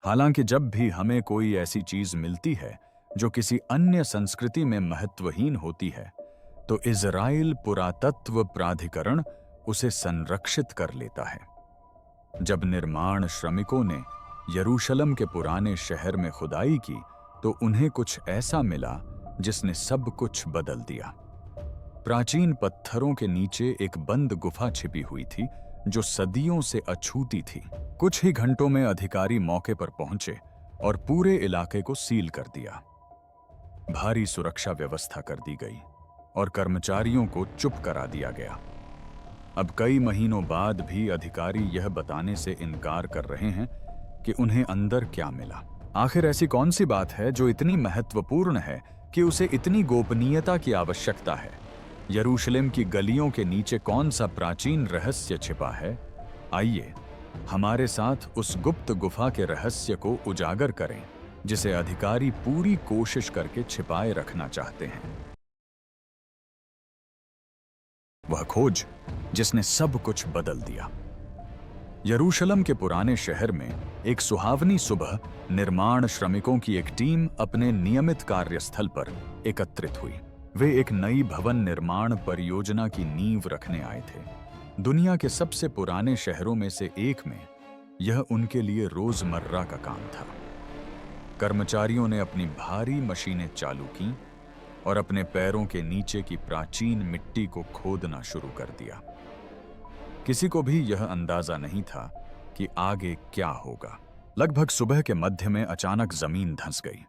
हालांकि जब भी हमें कोई ऐसी चीज मिलती है जो किसी अन्य संस्कृति में महत्वहीन होती है, तो इज़राइल पुरातत्व प्राधिकरण उसे संरक्षित कर लेता है। जब निर्माण श्रमिकों ने यरूशलेम के पुराने शहर में खुदाई की, तो उन्हें कुछ ऐसा मिला जिसने सब कुछ बदल दिया। प्राचीन पत्थरों के नीचे एक बंद गुफा छिपी हुई थी जो सदियों से अछूती थी। कुछ ही घंटों में अधिकारी मौके पर पहुंचे और पूरे इलाके को सील कर दिया। भारी सुरक्षा व्यवस्था कर दी गई और कर्मचारियों को चुप करा दिया गया। अब कई महीनों बाद भी अधिकारी यह बताने से इनकार कर रहे हैं कि उन्हें अंदर क्या मिला। आखिर ऐसी कौन सी बात है जो इतनी महत्वपूर्ण है कि उसे इतनी गोपनीयता की आवश्यकता है? यरूशलेम की गलियों के नीचे कौन सा प्राचीन रहस्य छिपा है? आइए हमारे साथ उस गुप्त गुफा के रहस्य को उजागर करें जिसे अधिकारी पूरी कोशिश करके छिपाए रखना चाहते हैं। वह खोज जिसने सब कुछ बदल दिया। यरूशलेम के पुराने शहर में एक सुहावनी सुबह निर्माण श्रमिकों की एक टीम अपने नियमित कार्यस्थल पर एकत्रित हुई। वे एक नई भवन निर्माण परियोजना की नींव रखने आए थे। दुनिया के सबसे पुराने शहरों में से एक में यह उनके लिए रोजमर्रा का काम था। कर्मचारियों ने अपनी भारी मशीनें चालू कीं और अपने पैरों के नीचे की प्राचीन मिट्टी को खोदना शुरू कर दिया। किसी को भी यह अंदाजा नहीं था कि आगे क्या होगा। लगभग सुबह के मध्य में अचानक जमीन धंस गई।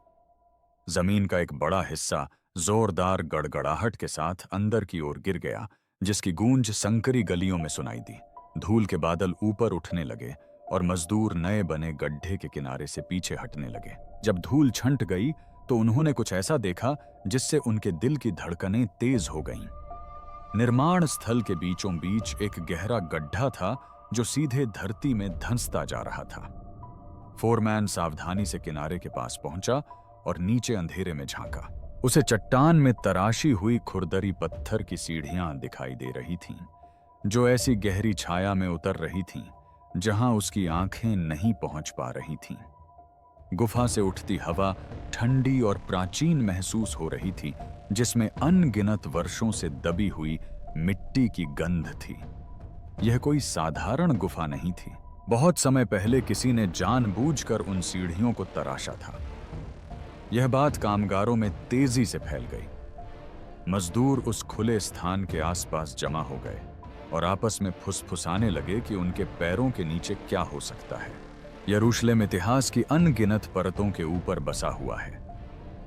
जमीन का एक बड़ा हिस्सा जोरदार गड़गड़ाहट के साथ अंदर की ओर गिर गया, जिसकी गूंज संकरी गलियों में सुनाई दी। धूल के बादल ऊपर उठने लगे और मजदूर नए बने गड्ढे के किनारे से पीछे हटने लगे। जब धूल छंट गई तो उन्होंने कुछ ऐसा देखा जिससे उनके दिल की धड़कनें तेज हो गईं। निर्माण स्थल के बीचों बीच एक गहरा गड्ढा था जो सीधे धरती में धंसता जा रहा था। फोरमैन सावधानी से किनारे के पास पहुंचा और नीचे अंधेरे में झांका। उसे चट्टान में तराशी हुई खुरदरी पत्थर की सीढ़ियां दिखाई दे रही थीं, जो ऐसी गहरी छाया में उतर रही थीं जहां उसकी आंखें नहीं पहुंच पा रही थीं। गुफा से उठती हवा ठंडी और प्राचीन महसूस हो रही थी, जिसमें अनगिनत वर्षों से दबी हुई मिट्टी की गंध थी। यह कोई साधारण गुफा नहीं थी। बहुत समय पहले किसी ने जानबूझकर उन सीढ़ियों को तराशा था। यह बात कामगारों में तेजी से फैल गई। मजदूर उस खुले स्थान के आसपास जमा हो गए और आपस में फुसफुसाने लगे कि उनके पैरों के नीचे क्या हो सकता है। यरूशलेम इतिहास की अनगिनत परतों के ऊपर बसा हुआ है।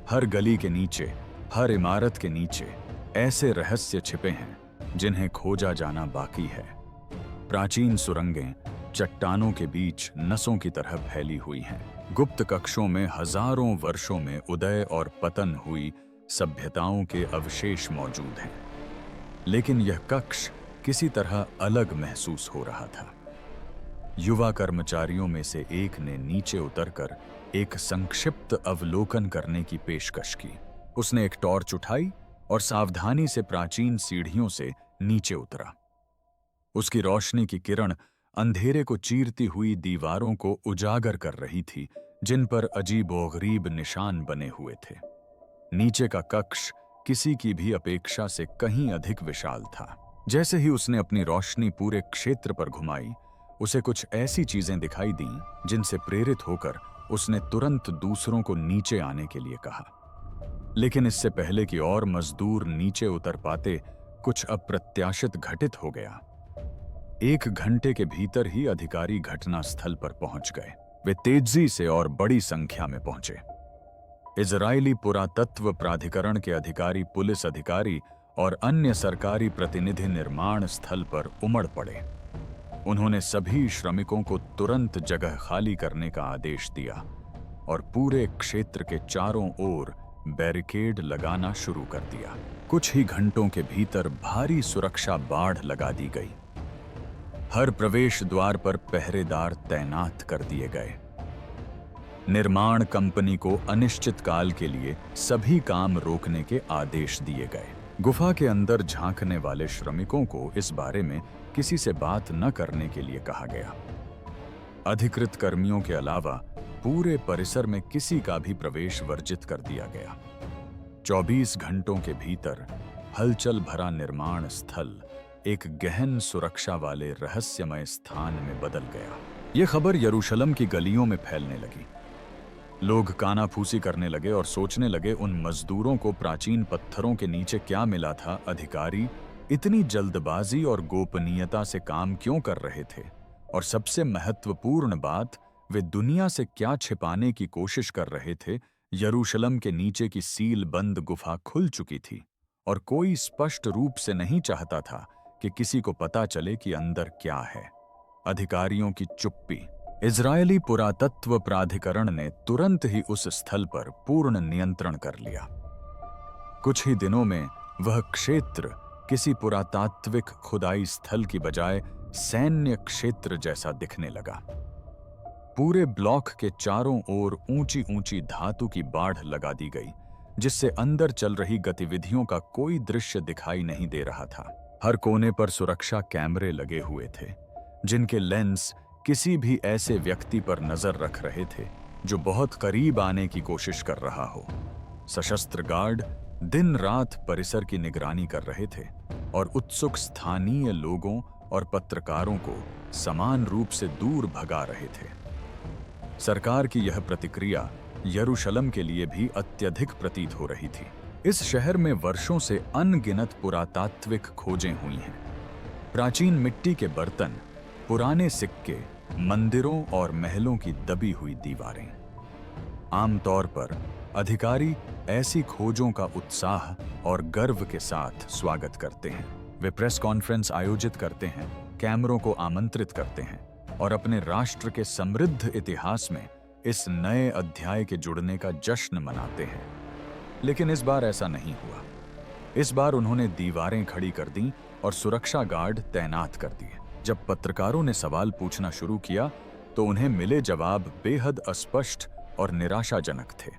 हर गली के नीचे, हर इमारत के नीचे ऐसे रहस्य छिपे हैं जिन्हें खोजा जाना बाकी है। प्राचीन सुरंगें चट्टानों के बीच नसों की तरह फैली हुई हैं। गुप्त कक्षों में हजारों वर्षों में उदय और पतन हुई सभ्यताओं के अवशेष मौजूद हैं। लेकिन यह कक्ष किसी तरह अलग महसूस हो रहा था। युवा कर्मचारियों में से एक ने नीचे उतरकर एक संक्षिप्त अवलोकन करने की पेशकश की। उसने एक टॉर्च उठाई और सावधानी से प्राचीन सीढ़ियों से नीचे उतरा। उसकी रोशनी की किरण अंधेरे को चीरती हुई दीवारों को उजागर कर रही थी, जिन पर अजीबोगरीब निशान बने हुए थे। नीचे का कक्ष किसी की भी अपेक्षा से कहीं अधिक विशाल था। जैसे ही उसने अपनी रोशनी पूरे क्षेत्र पर घुमाई, उसे कुछ ऐसी चीजें दिखाई दीं जिनसे प्रेरित होकर उसने तुरंत दूसरों को नीचे आने के लिए कहा। लेकिन इससे पहले कि और मजदूर नीचे उतर पाते, कुछ अप्रत्याशित घटित हो गया। 1 घंटे के भीतर ही अधिकारी घटनास्थल पर पहुंच गए। वे तेजी से और बड़ी संख्या में पहुंचे। इजरायली पुरातत्व प्राधिकरण के अधिकारी, पुलिस अधिकारी और अन्य सरकारी प्रतिनिधि निर्माण स्थल पर उमड़ पड़े। उन्होंने सभी श्रमिकों को तुरंत जगह खाली करने का आदेश दिया और पूरे क्षेत्र के चारों ओर बैरिकेड लगाना शुरू कर दिया। कुछ ही घंटों के भीतर भारी सुरक्षा बाढ़ लगा दी गई। हर प्रवेश द्वार पर पहरेदार तैनात कर दिए गए। निर्माण कंपनी को अनिश्चित काल के लिए सभी काम रोकने के आदेश दिए गए। गुफा के अंदर झांकने वाले श्रमिकों को इस बारे में किसी से बात न करने के लिए कहा गया। अधिकृत कर्मियों के अलावा पूरे परिसर में किसी का भी प्रवेश वर्जित कर दिया गया। 24 घंटों के भीतर हलचल भरा निर्माण स्थल एक गहन सुरक्षा वाले रहस्यमय स्थान में बदल गया। यह खबर यरूशलेम की गलियों में फैलने लगी। लोग कानाफूसी करने लगे और सोचने लगे उन मजदूरों को प्राचीन पत्थरों के नीचे क्या मिला था। अधिकारी इतनी जल्दबाजी और गोपनीयता से काम क्यों कर रहे थे, और सबसे महत्वपूर्ण बात, वे दुनिया से क्या छिपाने की कोशिश कर रहे थे। यरूशलेम के नीचे की सील बंद गुफा खुल चुकी थी और कोई स्पष्ट रूप से नहीं चाहता था कि किसी को पता चले कि अंदर क्या है। अधिकारियों की चुप्पी। इजरायली पुरातत्व प्राधिकरण ने तुरंत ही उस स्थल पर पूर्ण नियंत्रण कर लिया। कुछ ही दिनों में वह क्षेत्र किसी पुरातात्विक खुदाई स्थल की बजाय सैन्य क्षेत्र जैसा दिखने लगा। पूरे ब्लॉक के चारों ओर ऊंची ऊंची धातु की बाढ़ लगा दी गई, जिससे अंदर चल रही गतिविधियों का कोई दृश्य दिखाई नहीं दे रहा था। हर कोने पर सुरक्षा कैमरे लगे हुए थे, जिनके लेंस किसी भी ऐसे व्यक्ति पर नजर रख रहे थे जो बहुत करीब आने की कोशिश कर रहा हो। सशस्त्र गार्ड दिन रात परिसर की निगरानी कर रहे थे और उत्सुक स्थानीय लोगों और पत्रकारों को समान रूप से दूर भगा रहे थे। सरकार की यह प्रतिक्रिया यरूशलेम के लिए भी अत्यधिक प्रतीत हो रही थी। इस शहर में वर्षों से अनगिनत पुरातात्विक खोजें हुई हैं। प्राचीन मिट्टी के बर्तन, पुराने सिक्के, मंदिरों और महलों की दबी हुई दीवारें। आमतौर पर अधिकारी ऐसी खोजों का उत्साह और गर्व के साथ स्वागत करते हैं। वे प्रेस कॉन्फ्रेंस आयोजित करते हैं, कैमरों को आमंत्रित करते हैं और अपने राष्ट्र के समृद्ध इतिहास में इस नए अध्याय के जुड़ने का जश्न मनाते हैं। लेकिन इस बार ऐसा नहीं हुआ। इस बार उन्होंने दीवारें खड़ी कर दी और सुरक्षा गार्ड तैनात कर दिए। जब पत्रकारों ने सवाल पूछना शुरू किया तो उन्हें मिले जवाब बेहद अस्पष्ट और निराशाजनक थे।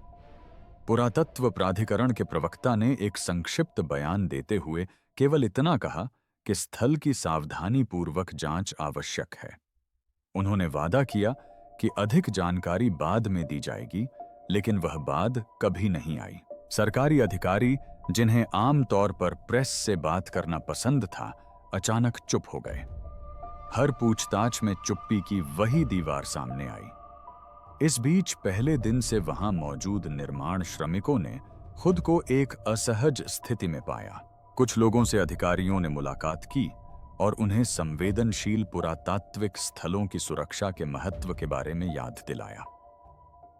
पुरातत्व प्राधिकरण के प्रवक्ता ने एक संक्षिप्त बयान देते हुए केवल इतना कहा कि स्थल की सावधानीपूर्वक जांच आवश्यक है। उन्होंने वादा किया कि अधिक जानकारी बाद में दी जाएगी, लेकिन वह बाद कभी नहीं आई। सरकारी अधिकारी, जिन्हें आमतौर पर प्रेस से बात करना पसंद था, अचानक चुप हो गए। हर पूछताछ में चुप्पी की वही दीवार सामने आई। इस बीच पहले दिन से वहां मौजूद निर्माण श्रमिकों ने खुद को एक असहज स्थिति में पाया। कुछ लोगों से अधिकारियों ने मुलाकात की और उन्हें संवेदनशील पुरातात्विक स्थलों की सुरक्षा के महत्व के बारे में याद दिलाया।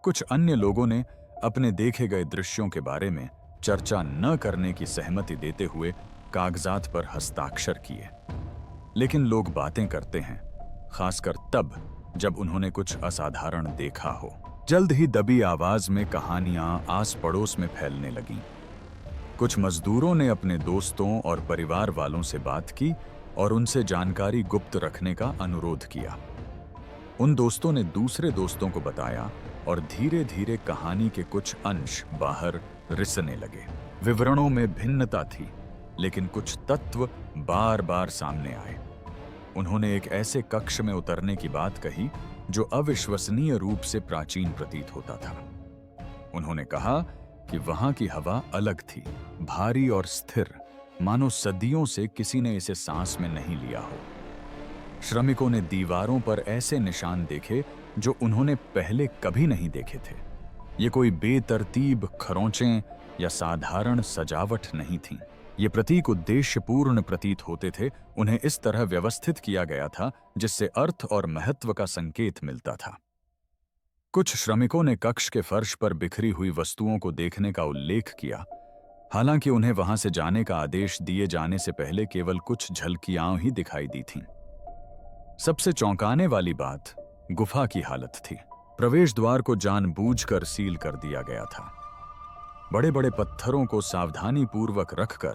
कुछ अन्य लोगों ने अपने देखे गए दृश्यों के बारे में चर्चा न करने की सहमति देते हुए कागजात पर हस्ताक्षर किए। लेकिन लोग बातें करते हैं, खासकर तब जब उन्होंने कुछ असाधारण देखा हो। जल्द ही दबी आवाज में कहानियां आस पड़ोस में फैलने लगीं। कुछ मजदूरों ने अपने दोस्तों और परिवार वालों से बात की और उनसे जानकारी गुप्त रखने का अनुरोध किया। उन दोस्तों ने दूसरे दोस्तों को बताया और धीरे धीरे कहानी के कुछ अंश बाहर रिसने लगे। विवरणों में भिन्नता थी, लेकिन कुछ तत्व बार बार सामने आए। उन्होंने एक ऐसे कक्ष में उतरने की बात कही जो अविश्वसनीय रूप से प्राचीन प्रतीत होता था। उन्होंने कहा कि वहां की हवा अलग थी, भारी और स्थिर, मानो सदियों से किसी ने इसे सांस में नहीं लिया हो। श्रमिकों ने दीवारों पर ऐसे निशान देखे जो उन्होंने पहले कभी नहीं देखे थे। ये कोई बेतरतीब खरोंचें या साधारण सजावट नहीं थीं। ये प्रतीक उद्देश्यपूर्ण प्रतीत होते थे। उन्हें इस तरह व्यवस्थित किया गया था जिससे अर्थ और महत्व का संकेत मिलता था। कुछ श्रमिकों ने कक्ष के फर्श पर बिखरी हुई वस्तुओं को देखने का उल्लेख किया, हालांकि उन्हें वहां से जाने का आदेश दिए जाने से पहले केवल कुछ झलकियां ही दिखाई दी थीं। सबसे चौंकाने वाली बात गुफा की हालत थी। प्रवेश द्वार को जानबूझकर सील कर दिया गया था। बड़े बड़े पत्थरों को सावधानीपूर्वक रखकर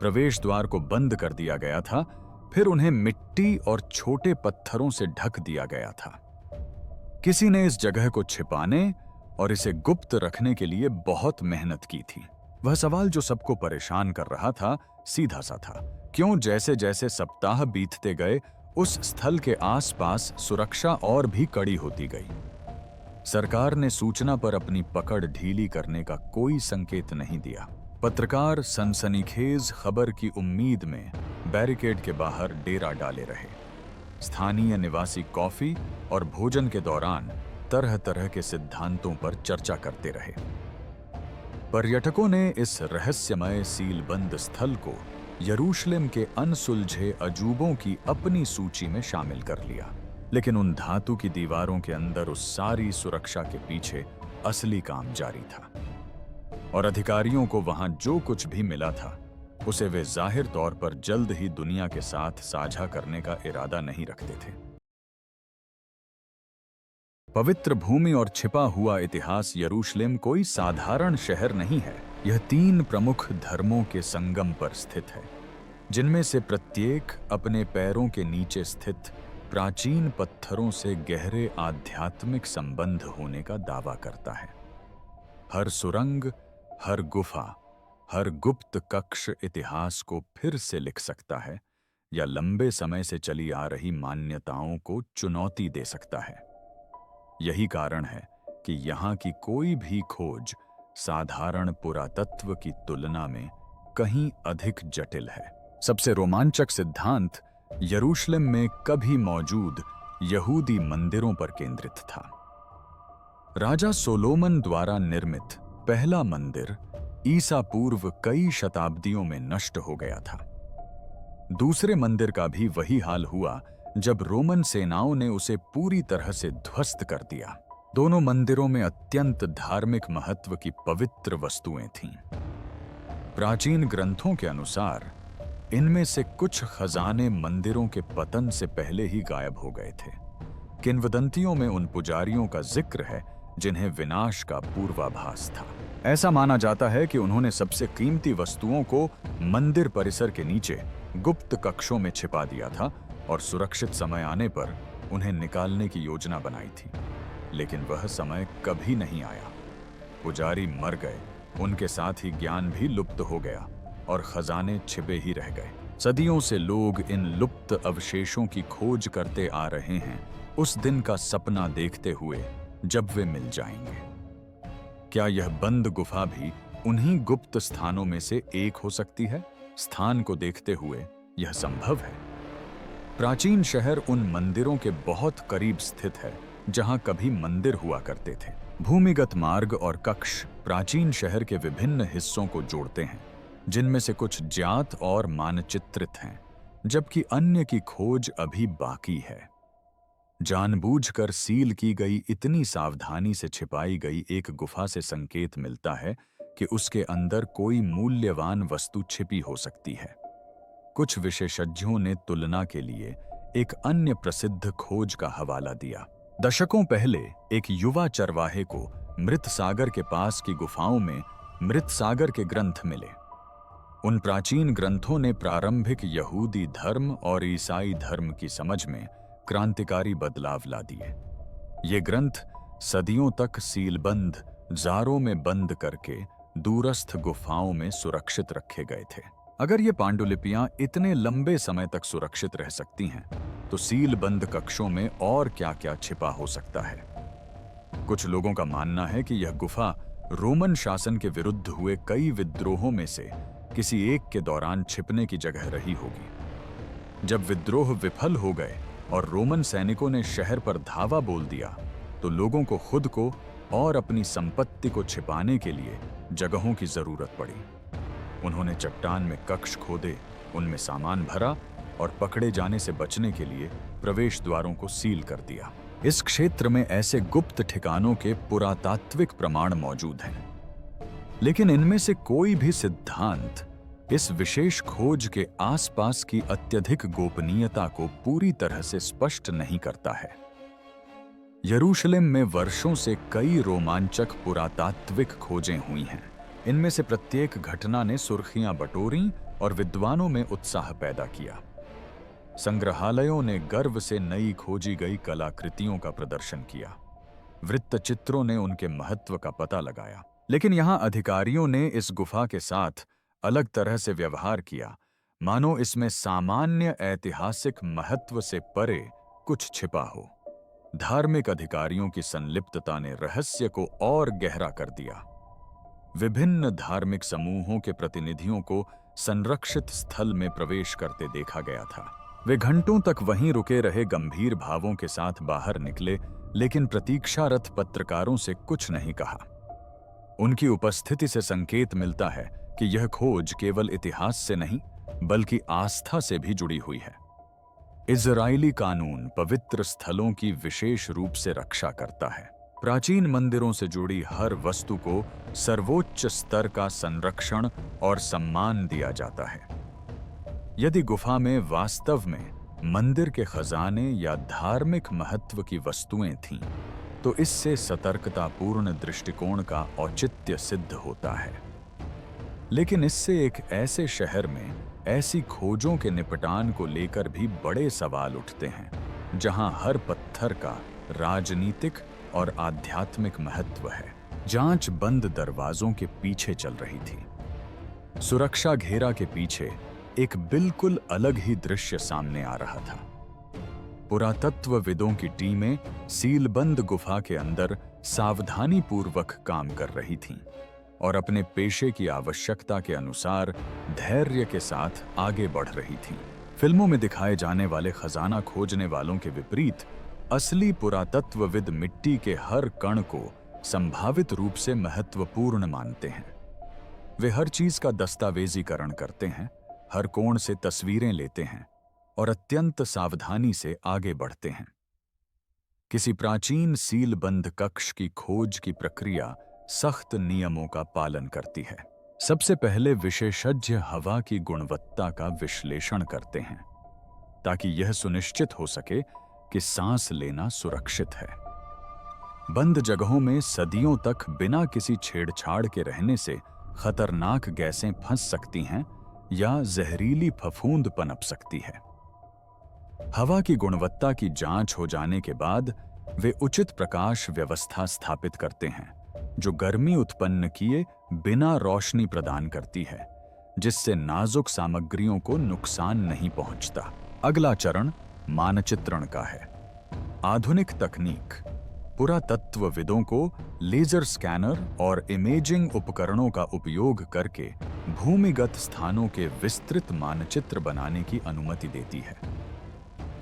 प्रवेश द्वार को बंद कर दिया गया था, फिर उन्हें मिट्टी और छोटे पत्थरों से ढक दिया गया था। किसी ने इस जगह को छिपाने और इसे गुप्त रखने के लिए बहुत मेहनत की थी। वह सवाल जो सबको परेशान कर रहा था सीधा सा था, क्यों जैसे जैसे सप्ताह बीतते गए उस स्थल के आसपास सुरक्षा और भी कड़ी होती गई। सरकार ने सूचना पर अपनी पकड़ ढीली करने का कोई संकेत नहीं दिया। पत्रकार सनसनीखेज खबर की उम्मीद में बैरिकेड के बाहर डेरा डाले रहे। स्थानीय निवासी कॉफी और भोजन के दौरान तरह तरह के सिद्धांतों पर चर्चा करते रहे। पर्यटकों ने इस रहस्यमय सीलबंद स्थल को यरूशलेम के अनसुलझे अजूबों की अपनी सूची में शामिल कर लिया। लेकिन उन धातु की दीवारों के अंदर उस सारी सुरक्षा के पीछे असली काम जारी था, और अधिकारियों को वहां जो कुछ भी मिला था उसे वे जाहिर तौर पर जल्द ही दुनिया के साथ साझा करने का इरादा नहीं रखते थे। पवित्र भूमि और छिपा हुआ इतिहास यरूशलेम कोई साधारण शहर नहीं है। यह 3 प्रमुख धर्मों के संगम पर स्थित है, जिनमें से प्रत्येक अपने पैरों के नीचे स्थित प्राचीन पत्थरों से गहरे आध्यात्मिक संबंध होने का दावा करता है। हर सुरंग, हर गुफा, हर गुप्त कक्ष इतिहास को फिर से लिख सकता है या लंबे समय से चली आ रही मान्यताओं को चुनौती दे सकता है। यही कारण है कि यहाँ की कोई भी खोज साधारण पुरातत्व की तुलना में कहीं अधिक जटिल है। सबसे रोमांचक सिद्धांत यरूशलेम में कभी मौजूद यहूदी मंदिरों पर केंद्रित था। राजा सोलोमन द्वारा निर्मित पहला मंदिर ईसा पूर्व कई शताब्दियों में नष्ट हो गया था। दूसरे मंदिर का भी वही हाल हुआ जब रोमन सेनाओं ने उसे पूरी तरह से ध्वस्त कर दिया। दोनों मंदिरों में अत्यंत धार्मिक महत्व की पवित्र वस्तुएं थीं। प्राचीन ग्रंथों के अनुसार इनमें से कुछ खजाने मंदिरों के पतन से पहले ही गायब हो गए थे। किंवदंतियों में उन पुजारियों का जिक्र है जिन्हें विनाश का पूर्वाभास था। ऐसा माना जाता है कि उन्होंने सबसे कीमती वस्तुओं को मंदिर परिसर के नीचे गुप्त कक्षों में छिपा दिया था और सुरक्षित समय आने पर उन्हें निकालने की योजना बनाई थी। लेकिन वह समय कभी नहीं आया। पुजारी मर गए, उनके साथ ही ज्ञान भी लुप्त हो गया और खजाने छिपे ही रह गए। सदियों से लोग इन लुप्त अवशेषों की खोज करते आ रहे हैं, उस दिन का सपना देखते हुए जब वे मिल जाएंगे। क्या यह बंद गुफा भी उन्हीं गुप्त स्थानों में से एक हो सकती है? स्थान को देखते हुए यह संभव है। प्राचीन शहर उन मंदिरों के बहुत करीब स्थित है जहां कभी मंदिर हुआ करते थे। भूमिगत मार्ग और कक्ष प्राचीन शहर के विभिन्न हिस्सों को जोड़ते हैं, जिनमें से कुछ ज्ञात और मानचित्रित हैं, जबकि अन्य की खोज अभी बाकी है। जानबूझकर सील की गई इतनी सावधानी से छिपाई गई एक गुफा से संकेत मिलता है कि उसके अंदर कोई मूल्यवान वस्तु छिपी हो सकती है। कुछ विशेषज्ञों ने तुलना के लिए एक अन्य प्रसिद्ध खोज का हवाला दिया। दशकों पहले एक युवा चरवाहे को मृत सागर के पास की गुफाओं में मृत सागर के ग्रंथ मिले। उन प्राचीन ग्रंथों ने प्रारंभिक यहूदी धर्म और ईसाई धर्म की समझ में क्रांतिकारी बदलाव ला दिए। ये ग्रंथ सदियों तक सीलबंद जारों में बंद करके दूरस्थ गुफाओं में सुरक्षित रखे गए थे। अगर ये पांडुलिपियां इतने लंबे समय तक सुरक्षित रह सकती हैं, तो सीलबंद कक्षों में और क्या-क्या छिपा हो सकता है। कुछ लोगों का मानना है कि यह गुफा रोमन शासन के विरुद्ध हुए कई विद्रोहों में से किसी एक के दौरान छिपने की जगह रही होगी। जब विद्रोह विफल हो गए और रोमन सैनिकों ने शहर पर धावा बोल दिया, तो लोगों को खुद को और अपनी संपत्ति को छिपाने के लिए जगहों की जरूरत पड़ी। उन्होंने चट्टान में कक्ष खोदे, उनमें सामान भरा और पकड़े जाने से बचने के लिए प्रवेश द्वारों को सील कर दिया। इस क्षेत्र में ऐसे गुप्त ठिकानों के पुरातात्विक प्रमाण मौजूद हैं, लेकिन इनमें से कोई भी सिद्धांत इस विशेष खोज के आसपास की अत्यधिक गोपनीयता को पूरी तरह से स्पष्ट नहीं करता है। यरूशलेम में वर्षों से कई रोमांचक पुरातात्विक खोजें हुई हैं। इनमें से प्रत्येक घटना ने सुर्खियां बटोरी और विद्वानों में उत्साह पैदा किया। संग्रहालयों ने गर्व से नई खोजी गई कलाकृतियों का प्रदर्शन किया। वृत्तचित्रों ने उनके महत्व का पता लगाया। लेकिन यहां अधिकारियों ने इस गुफा के साथ अलग तरह से व्यवहार किया, मानो इसमें सामान्य ऐतिहासिक महत्व से परे कुछ छिपा हो। धार्मिक अधिकारियों की संलिप्तता ने रहस्य को और गहरा कर दिया। विभिन्न धार्मिक समूहों के प्रतिनिधियों को संरक्षित स्थल में प्रवेश करते देखा गया था। वे घंटों तक वहीं रुके रहे, गंभीर भावों के साथ बाहर निकले, लेकिन प्रतीक्षारत पत्रकारों से कुछ नहीं कहा। उनकी उपस्थिति से संकेत मिलता है कि यह खोज केवल इतिहास से नहीं बल्कि आस्था से भी जुड़ी हुई है। इजरायली कानून पवित्र स्थलों की विशेष रूप से रक्षा करता है। प्राचीन मंदिरों से जुड़ी हर वस्तु को सर्वोच्च स्तर का संरक्षण और सम्मान दिया जाता है। यदि गुफा में वास्तव में मंदिर के खजाने या धार्मिक महत्व की वस्तुएं थीं, तो इससे सतर्कतापूर्ण दृष्टिकोण का औचित्य सिद्ध होता है। लेकिन इससे एक ऐसे शहर में ऐसी खोजों के निपटान को लेकर भी बड़े सवाल उठते हैं, जहां हर पत्थर का राजनीतिक और आध्यात्मिक महत्व है। जांच बंद दरवाजों के पीछे चल रही थी। सुरक्षा घेरा के पीछे एक बिल्कुल अलग ही दृश्य सामने आ रहा था। पुरातत्वविदों की टीमें सीलबंद गुफा के अंदर सावधानीपूर्वक काम कर रही थीं और अपने पेशे की आवश्यकता के अनुसार धैर्य के साथ आगे बढ़ रही थीं। फिल्मों में दिखाए जाने वाले खजाना खोजने वालों के विपरीत असली पुरातत्वविद मिट्टी के हर कण को संभावित रूप से महत्वपूर्ण मानते हैं। वे हर चीज का दस्तावेजीकरण करते हैं, हर कोण से तस्वीरें लेते हैं और अत्यंत सावधानी से आगे बढ़ते हैं। किसी प्राचीन सीलबंद कक्ष की खोज की प्रक्रिया सख्त नियमों का पालन करती है। सबसे पहले विशेषज्ञ हवा की गुणवत्ता का विश्लेषण करते हैं ताकि यह सुनिश्चित हो सके कि सांस लेना सुरक्षित है। बंद जगहों में सदियों तक बिना किसी छेड़छाड़ के रहने से खतरनाक गैसें फंस सकती हैं या जहरीली फफूंद पनप सकती है। हवा की गुणवत्ता की जांच हो जाने के बाद वे उचित प्रकाश व्यवस्था स्थापित करते हैं जो गर्मी उत्पन्न किए बिना रोशनी प्रदान करती है, जिससे नाजुक सामग्रियों को नुकसान नहीं पहुंचता। अगला चरण मानचित्रण का है। आधुनिक तकनीक पुरातत्वविदों को लेजर स्कैनर और इमेजिंग उपकरणों का उपयोग करके भूमिगत स्थानों के विस्तृत मानचित्र बनाने की अनुमति देती है।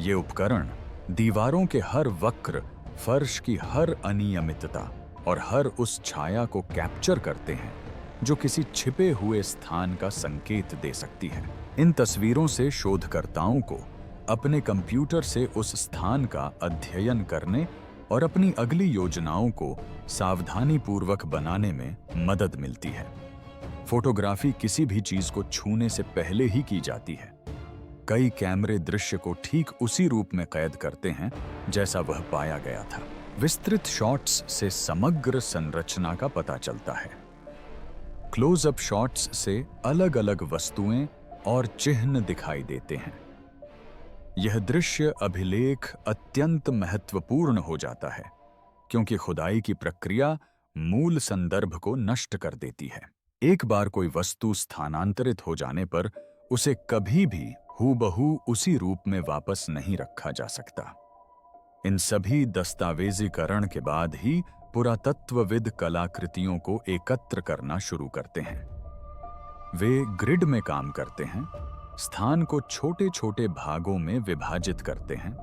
ये उपकरण दीवारों के हर वक्र, फर्श की हर अनियमितता और हर उस छाया को कैप्चर करते हैं जो किसी छिपे हुए स्थान का संकेत दे सकती है। इन तस्वीरों से शोधकर्ताओं को अपने कंप्यूटर से उस स्थान का अध्ययन करने और अपनी अगली योजनाओं को सावधानीपूर्वक बनाने में मदद मिलती है। फोटोग्राफी किसी भी चीज को छूने से पहले ही की जाती है। कई कैमरे दृश्य को ठीक उसी रूप में कैद करते हैं जैसा वह पाया गया था। विस्तृत शॉट्स से समग्र संरचना का पता चलता है। क्लोजअप शॉट्स से अलग-अलग वस्तुएं और चिन्ह दिखाई देते हैं। यह दृश्य अभिलेख अत्यंत महत्वपूर्ण हो जाता है क्योंकि खुदाई की प्रक्रिया मूल संदर्भ को नष्ट कर देती है। एक बार कोई वस्तु स्थानांतरित हो जाने पर उसे कभी भी हूबहू उसी रूप में वापस नहीं रखा जा सकता। इन सभी दस्तावेजीकरण के बाद ही पुरातत्वविद कलाकृतियों को एकत्र करना शुरू करते हैं। वे ग्रिड में काम करते हैं, स्थान को छोटे छोटे भागों में विभाजित करते हैं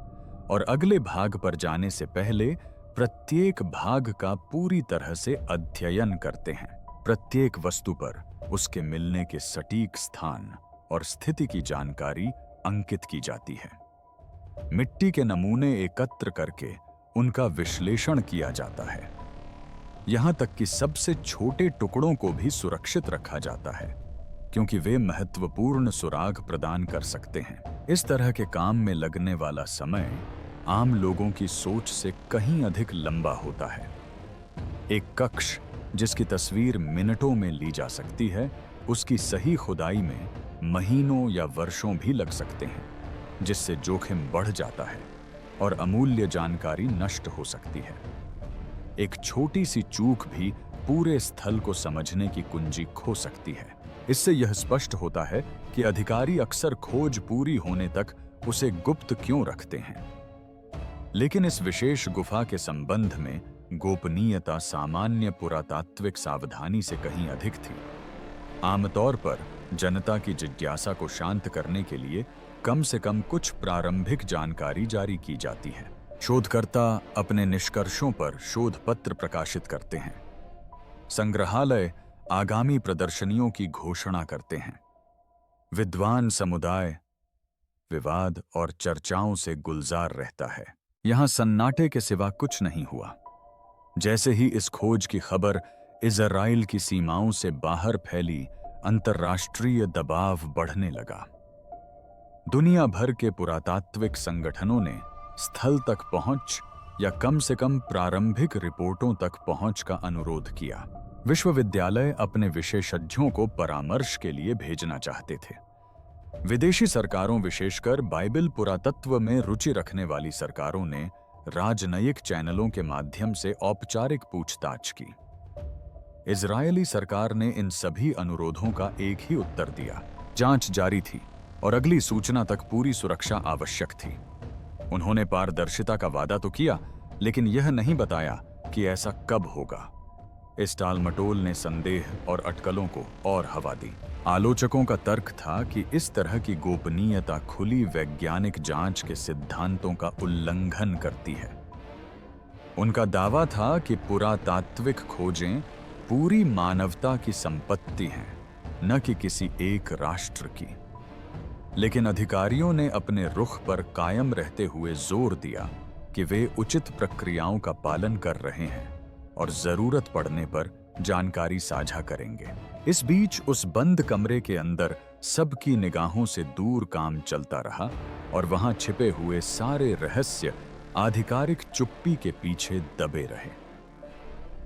और अगले भाग पर जाने से पहले प्रत्येक भाग का पूरी तरह से अध्ययन करते हैं। प्रत्येक वस्तु पर उसके मिलने के सटीक स्थान और स्थिति की जानकारी अंकित की जाती है। मिट्टी के नमूने एकत्र करके उनका विश्लेषण किया जाता है। यहां तक कि सबसे छोटे टुकड़ों को भी सुरक्षित रखा जाता है क्योंकि वे महत्वपूर्ण सुराग प्रदान कर सकते हैं। इस तरह के काम में लगने वाला समय आम लोगों की सोच से कहीं अधिक लंबा होता है। एक कक्ष जिसकी तस्वीर मिनटों में ली जा सकती है, उसकी सही खुदाई में महीनों या वर्षों भी लग सकते हैं, जिससे जोखिम बढ़ जाता है और अमूल्य जानकारी नष्ट हो सकती है। एक छोटी सी चूक भी पूरे स्थल को समझने की कुंजी खो सकती है। इससे यह स्पष्ट होता है कि अधिकारी अक्सर खोज पूरी होने तक उसे गुप्त क्यों रखते हैं। लेकिन इस विशेष गुफा के संबंध में गोपनीयता सामान्य पुरातात्विक सावधानी से कहीं अधिक थी। आमतौर पर जनता की जिज्ञासा को शांत करने के लिए कम से कम कुछ प्रारंभिक जानकारी जारी की जाती है। शोधकर्ता अपने निष्कर्षों पर शोध पत्र प्रकाशित करते हैं। संग्रहालय आगामी प्रदर्शनियों की घोषणा करते हैं। विद्वान समुदाय विवाद और चर्चाओं से गुलजार रहता है। यहां सन्नाटे के सिवा कुछ नहीं हुआ। जैसे ही इस खोज की खबर इजराइल की सीमाओं से बाहर फैली, अंतर्राष्ट्रीय दबाव बढ़ने लगा। दुनिया भर के पुरातात्विक संगठनों ने स्थल तक पहुंच या कम से कम प्रारंभिक रिपोर्टों तक पहुंच का अनुरोध किया। विश्वविद्यालय अपने विशेषज्ञों को परामर्श के लिए भेजना चाहते थे। विदेशी सरकारों, विशेषकर बाइबल पुरातत्व में रुचि रखने वाली सरकारों ने राजनयिक चैनलों के माध्यम से औपचारिक पूछताछ की। इजरायली सरकार ने इन सभी अनुरोधों का एक ही उत्तर दिया। जांच जारी थी और अगली सूचना तक पूरी सुरक्षा आवश्यक थी। उन्होंने पारदर्शिता का वादा तो किया, लेकिन यह नहीं बताया कि ऐसा कब होगा। इस टालमटोल ने संदेह और अटकलों को और हवा दी। आलोचकों का तर्क था कि इस तरह की गोपनीयता खुली वैज्ञानिक जांच के सिद्धांतों का उल्लंघन करती है। उनका दावा था कि पुरातात्विक खोजें पूरी मानवता की संपत्ति हैं, न कि किसी एक राष्ट्र की। लेकिन अधिकारियों ने अपने रुख पर कायम रहते हुए जोर दिया कि वे उचित प्रक्रियाओं का पालन कर रहे हैं और जरूरत पड़ने पर जानकारी साझा करेंगे। इस बीच उस बंद कमरे के अंदर सबकी निगाहों से दूर काम चलता रहा और वहां छिपे हुए सारे रहस्य आधिकारिक चुप्पी के पीछे दबे रहे।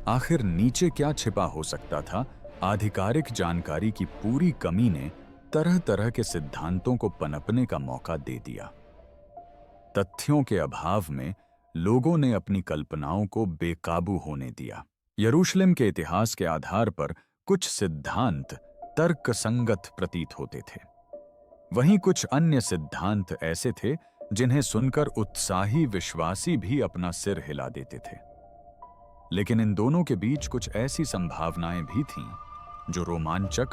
आखिर नीचे क्या छिपा हो सकता था? आधिकारिक जानकारी की पूरी कमी ने तरह तरह के सिद्धांतों को पनपने का मौका दे दिया। तथ्यों के अभाव में लोगों ने अपनी कल्पनाओं को बेकाबू होने दिया। यरूशलेम के इतिहास के आधार पर कुछ सिद्धांत तर्कसंगत प्रतीत होते थे। वहीं कुछ अन्य सिद्धांत ऐसे थे जिन्हें सुनकर उत्साही विश्वासी भी अपना सिर हिला देते थे। लेकिन इन दोनों के बीच कुछ ऐसी संभावनाएं भी थीं जो रोमांचक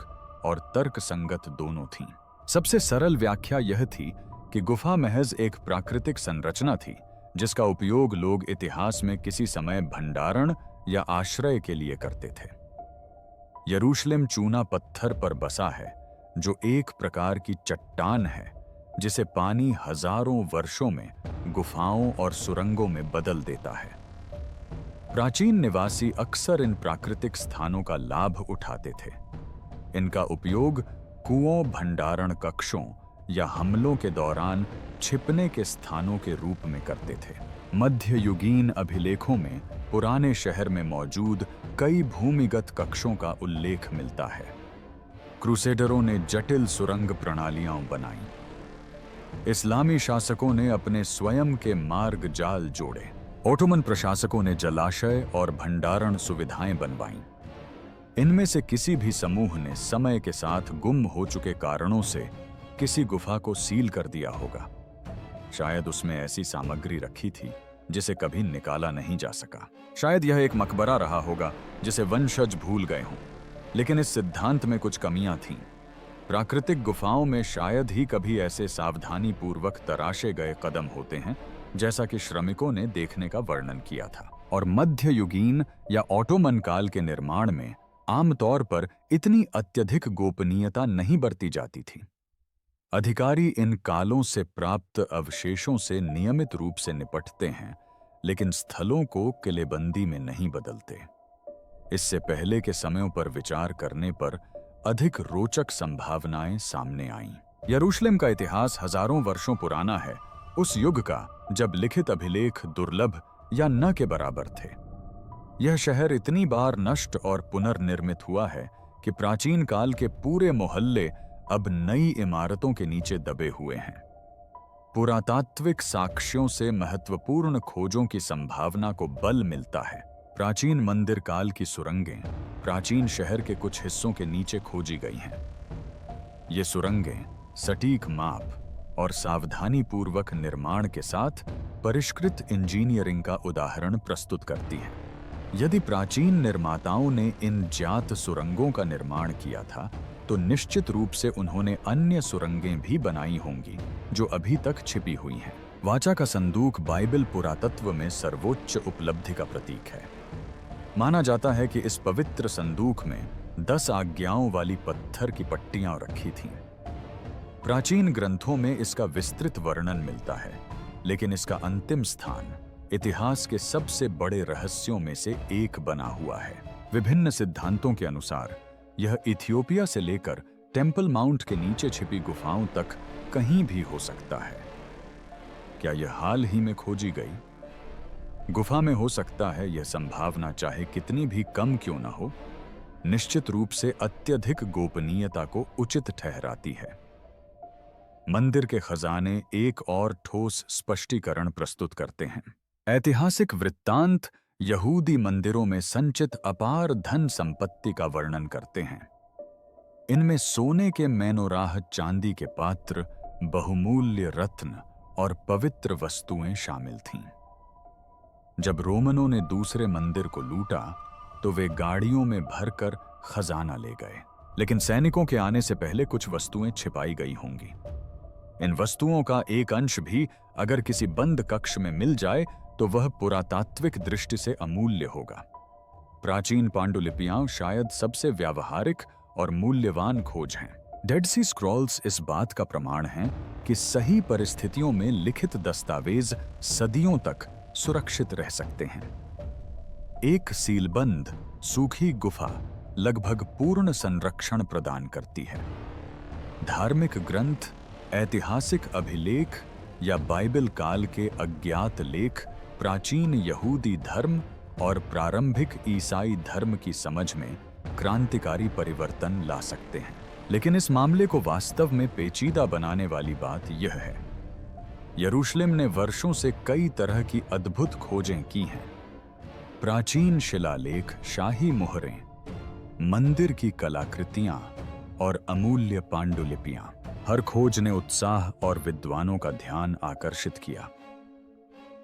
और तर्कसंगत दोनों थीं। सबसे सरल व्याख्या यह थी कि गुफा महज एक प्राकृतिक संरचना थी जिसका उपयोग लोग इतिहास में किसी समय भंडारण या आश्रय के लिए करते थे। यरूशलेम चूना पत्थर पर बसा है, जो एक प्रकार की चट्टान है जिसे पानी हजारों वर्षों में गुफाओं और सुरंगों में बदल देता है। प्राचीन निवासी अक्सर इन प्राकृतिक स्थानों का लाभ उठाते थे। इनका उपयोग कुओं, भंडारण कक्षों या हमलों के दौरान छिपने के स्थानों के रूप में करते थे। मध्ययुगीन अभिलेखों में पुराने शहर में मौजूद कई भूमिगत कक्षों का उल्लेख मिलता है। क्रूसेडरों ने जटिल सुरंग प्रणालियां बनाई। इस्लामी शासकों ने अपने स्वयं के मार्ग जाल जोड़े। ओटोमन प्रशासकों ने जलाशय और भंडारण सुविधाएं बनवाईं। इनमें से किसी भी समूह ने समय के साथ गुम हो चुके कारणों से किसी गुफा को सील कर दिया होगा। शायद उसमें ऐसी सामग्री रखी थी जिसे कभी निकाला नहीं जा सका। शायद यह एक मकबरा रहा होगा जिसे वंशज भूल गए हों। लेकिन इस सिद्धांत में कुछ कमियां थीं। प्राकृतिक गुफाओं में शायद ही कभी ऐसे सावधानी पूर्वक तराशे गए कदम होते हैं जैसा कि श्रमिकों ने देखने का वर्णन किया था। और मध्ययुगीन या ऑटोमन काल के निर्माण में आमतौर पर इतनी अत्यधिक गोपनीयता नहीं बरती जाती थी। अधिकारी इन कालों से प्राप्त अवशेषों से नियमित रूप से निपटते हैं, लेकिन स्थलों को किलेबंदी में नहीं बदलते। इससे पहले के समयों पर विचार करने पर अधिक रोचक संभावनाएं सामने आईं। यरूशलेम का इतिहास हजारों वर्षों पुराना है, उस युग का जब लिखित अभिलेख दुर्लभ या न के बराबर थे। यह शहर इतनी बार नष्ट और पुनर्निर्मित हुआ है कि प्राचीन काल के पूरे मोहल्ले अब नई इमारतों के नीचे दबे हुए हैं। पुरातात्विक साक्ष्यों से महत्वपूर्ण खोजों की संभावना को बल मिलता है। प्राचीन मंदिर काल की सुरंगें प्राचीन शहर के कुछ हिस्सों के नीचे खोजी गई हैं। ये सुरंगें सटीक माप और सावधानी पूर्वक निर्माण के साथ परिष्कृत इंजीनियरिंग का उदाहरण प्रस्तुत करती हैं। यदि प्राचीन निर्माताओं ने इन ज्ञात सुरंगों का निर्माण किया था, तो निश्चित रूप से उन्होंने अन्य सुरंगें भी बनाई होंगी जो अभी तक छिपी हुई हैं। वाचा का संदूक बाइबल पुरातत्व में सर्वोच्च उपलब्धि का प्रतीक है। माना जाता है कि इस पवित्र संदूक में 10 आज्ञाओं वाली पत्थर की पट्टियां रखी थीं। प्राचीन ग्रंथों में इसका विस्तृत वर्णन मिलता है, लेकिन इसका अंतिम स्थान इतिहास के सबसे बड़े रहस्यों में से एक बना हुआ है। विभिन्न सिद्धांतों के अनुसार यह इथियोपिया से लेकर टेम्पल माउंट के नीचे छिपी गुफाओं तक कहीं भी हो सकता है। क्या यह हाल ही में खोजी गई गुफा में हो सकता है? यह संभावना चाहे कितनी भी कम क्यों न हो, निश्चित रूप से अत्यधिक गोपनीयता को उचित ठहराती है। मंदिर के खजाने एक और ठोस स्पष्टीकरण प्रस्तुत करते हैं। ऐतिहासिक वृत्तांत यहूदी मंदिरों में संचित अपार धन संपत्ति का वर्णन करते हैं। इनमें सोने के मेनोराह, चांदी के पात्र, बहुमूल्य रत्न और पवित्र वस्तुएं शामिल थीं। जब रोमनों ने दूसरे मंदिर को लूटा तो वे गाड़ियों में भरकर खजाना ले गए, लेकिन सैनिकों के आने से पहले कुछ वस्तुएं छिपाई गई होंगी। इन वस्तुओं का एक अंश भी अगर किसी बंद कक्ष में मिल जाए तो वह पुरातात्विक दृष्टि से अमूल्य होगा। प्राचीन पांडुलिपियां शायद सबसे व्यावहारिक और मूल्यवान खोज हैं। डेड सी स्क्रॉल्स इस बात का प्रमाण हैं कि सही परिस्थितियों में लिखित दस्तावेज सदियों तक सुरक्षित रह सकते हैं। एक सीलबंद सूखी गुफा लगभग पूर्ण संरक्षण प्रदान करती है। धार्मिक ग्रंथ, ऐतिहासिक अभिलेख या बाइबल काल के अज्ञात लेख प्राचीन यहूदी धर्म और प्रारंभिक ईसाई धर्म की समझ में क्रांतिकारी परिवर्तन ला सकते हैं। लेकिन इस मामले को वास्तव में पेचीदा बनाने वाली बात यह है, यरूशलेम ने वर्षों से कई तरह की अद्भुत खोजें की हैं। प्राचीन शिलालेख, शाही मोहरें, मंदिर की कलाकृतियां और अमूल्य पांडुलिपियां, हर खोज ने उत्साह और विद्वानों का ध्यान आकर्षित किया।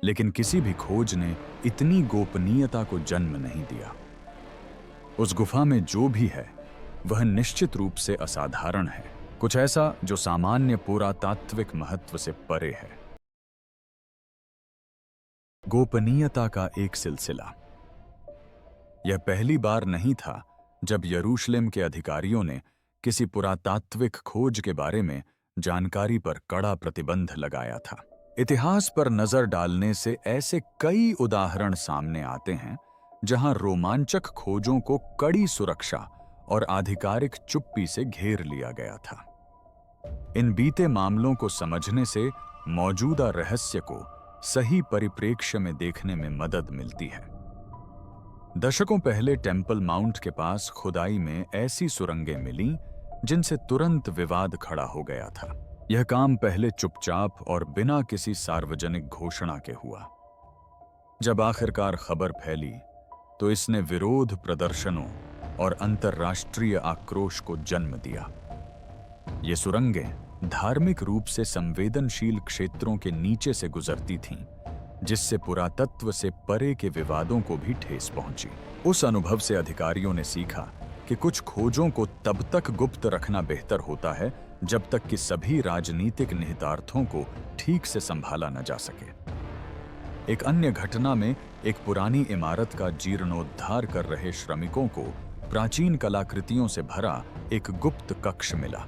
लेकिन किसी भी खोज ने इतनी गोपनीयता को जन्म नहीं दिया। उस गुफा में जो भी है वह निश्चित रूप से असाधारण है, कुछ ऐसा जो सामान्य पुरातात्विक महत्व से परे है। गोपनीयता का एक सिलसिला। यह पहली बार नहीं था जब यरूशलेम के अधिकारियों ने किसी पुरातात्विक खोज के बारे में जानकारी पर कड़ा प्रतिबंध लगाया था। इतिहास पर नजर डालने से ऐसे कई उदाहरण सामने आते हैं जहां रोमांचक खोजों को कड़ी सुरक्षा और आधिकारिक चुप्पी से घेर लिया गया था। इन बीते मामलों को समझने से मौजूदा रहस्य को सही परिप्रेक्ष्य में देखने में मदद मिलती है। दशकों पहले टेम्पल माउंट के पास खुदाई में ऐसी सुरंगें मिलीं जिनसे तुरंत विवाद खड़ा हो गया था। यह काम पहले चुपचाप और बिना किसी सार्वजनिक घोषणा के हुआ। जब आखिरकार खबर फैली तो इसने विरोध प्रदर्शनों और अंतर्राष्ट्रीय आक्रोश को जन्म दिया। ये सुरंगें धार्मिक रूप से संवेदनशील क्षेत्रों के नीचे से गुजरती थीं, जिससे पुरातत्व से परे के विवादों को भी ठेस पहुंची। उस अनुभव से अधिकारियों ने सीखा कि कुछ खोजों को तब तक गुप्त रखना बेहतर होता है जब तक कि सभी राजनीतिक निहितार्थों को ठीक से संभाला न जा सके। एक अन्य घटना में एक पुरानी इमारत का जीर्णोद्धार कर रहे श्रमिकों को प्राचीन कलाकृतियों से भरा एक गुप्त कक्ष मिला।